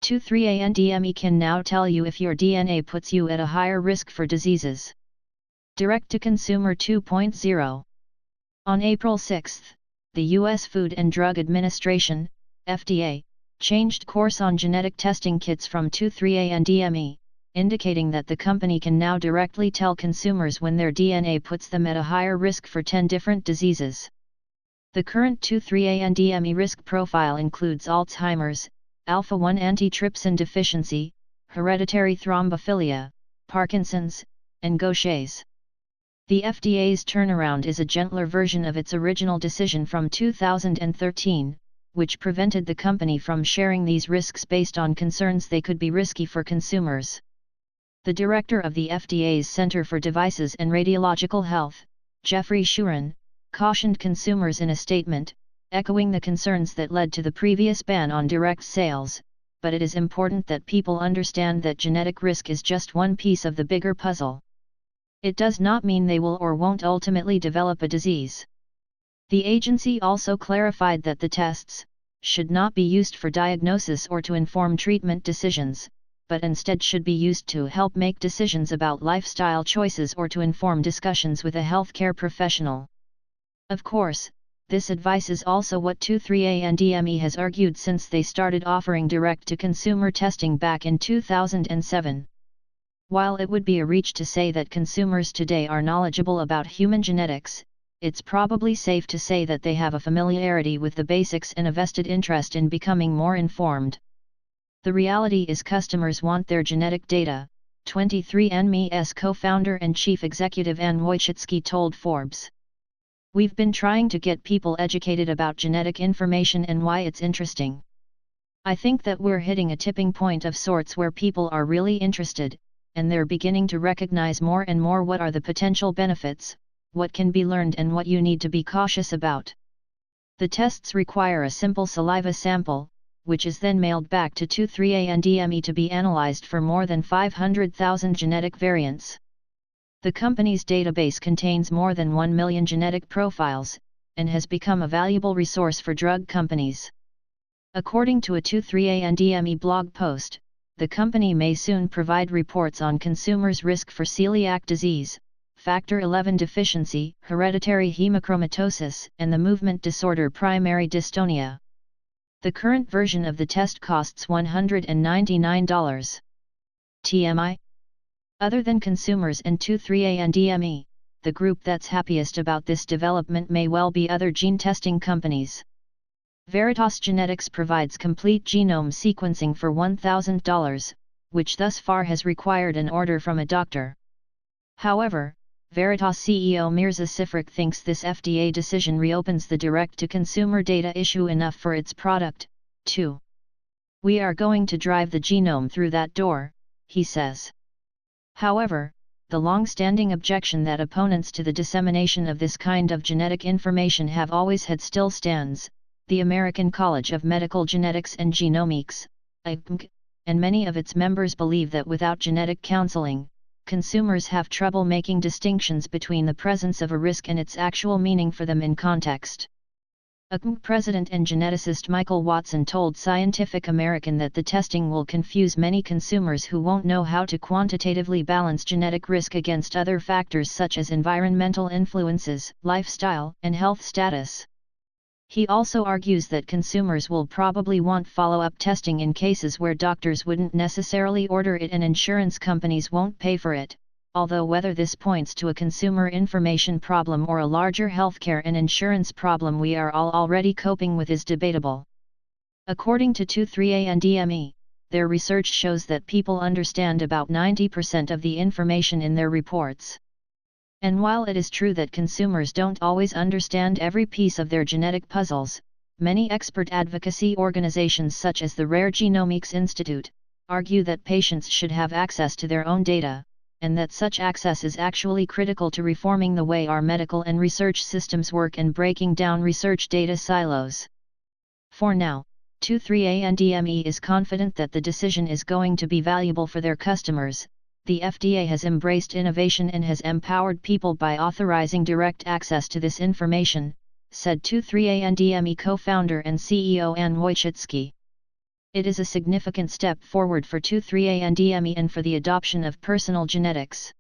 23andMe can now tell you if your DNA puts you at a higher risk for diseases. Direct-to-Consumer 2.0. On April 6, the U.S. Food and Drug Administration, FDA, changed course on genetic testing kits from 23andMe, indicating that the company can now directly tell consumers when their DNA puts them at a higher risk for 10 different diseases. The current 23andMe risk profile includes Alzheimer's, alpha-1 antitrypsin deficiency, hereditary thrombophilia, Parkinson's, and Gaucher's. The FDA's turnaround is a gentler version of its original decision from 2013, which prevented the company from sharing these risks based on concerns they could be risky for consumers. The director of the FDA's Center for Devices and Radiological Health, Jeffrey Shuren, cautioned consumers in a statement, echoing the concerns that led to the previous ban on direct sales, but it is important that people understand that genetic risk is just one piece of the bigger puzzle. It does not mean they will or won't ultimately develop a disease. The agency also clarified that the tests should not be used for diagnosis or to inform treatment decisions, but instead should be used to help make decisions about lifestyle choices or to inform discussions with a healthcare professional. Of course, this advice is also what 23andMe has argued since they started offering direct-to-consumer testing back in 2007. While it would be a reach to say that consumers today are knowledgeable about human genetics, it's probably safe to say that they have a familiarity with the basics and a vested interest in becoming more informed. The reality is customers want their genetic data, 23andMe's co-founder and chief executive Ann Wojcicki told Forbes. We've been trying to get people educated about genetic information and why it's interesting. I think that we're hitting a tipping point of sorts where people are really interested, and they're beginning to recognize more and more what are the potential benefits, what can be learned and what you need to be cautious about. The tests require a simple saliva sample, which is then mailed back to 23andMe to be analyzed for more than 500,000 genetic variants. The company's database contains more than 1 million genetic profiles, and has become a valuable resource for drug companies. According to a 23andMe blog post, the company may soon provide reports on consumers' risk for celiac disease, factor XI deficiency, hereditary hemochromatosis, and the movement disorder primary dystonia. The current version of the test costs $199. TMI? Other than consumers and 23andMe, the group that's happiest about this development may well be other gene testing companies. Veritas Genetics provides complete genome sequencing for $1,000, which thus far has required an order from a doctor. However, Veritas CEO Mirza Sifrak thinks this FDA decision reopens the direct-to-consumer data issue enough for its product, too. We are going to drive the genome through that door, he says. However, the long-standing objection that opponents to the dissemination of this kind of genetic information have always had still stands. The American College of Medical Genetics and Genomics, ACMG, and many of its members believe that without genetic counseling, consumers have trouble making distinctions between the presence of a risk and its actual meaning for them in context. ACMG president and geneticist Michael Watson told Scientific American that the testing will confuse many consumers who won't know how to quantitatively balance genetic risk against other factors such as environmental influences, lifestyle, and health status. He also argues that consumers will probably want follow-up testing in cases where doctors wouldn't necessarily order it and insurance companies won't pay for it, although whether this points to a consumer information problem or a larger healthcare and insurance problem we are all already coping with is debatable. According to 23andMe, their research shows that people understand about 90% of the information in their reports. And while it is true that consumers don't always understand every piece of their genetic puzzles, many expert advocacy organizations such as the Rare Genomics Institute argue that patients should have access to their own data, and that such access is actually critical to reforming the way our medical and research systems work and breaking down research data silos. For now, 23andMe is confident that the decision is going to be valuable for their customers. The FDA has embraced innovation and has empowered people by authorizing direct access to this information, said 23andMe co-founder and CEO Ann Wojcicki. It is a significant step forward for 23andMe and for the adoption of personal genetics.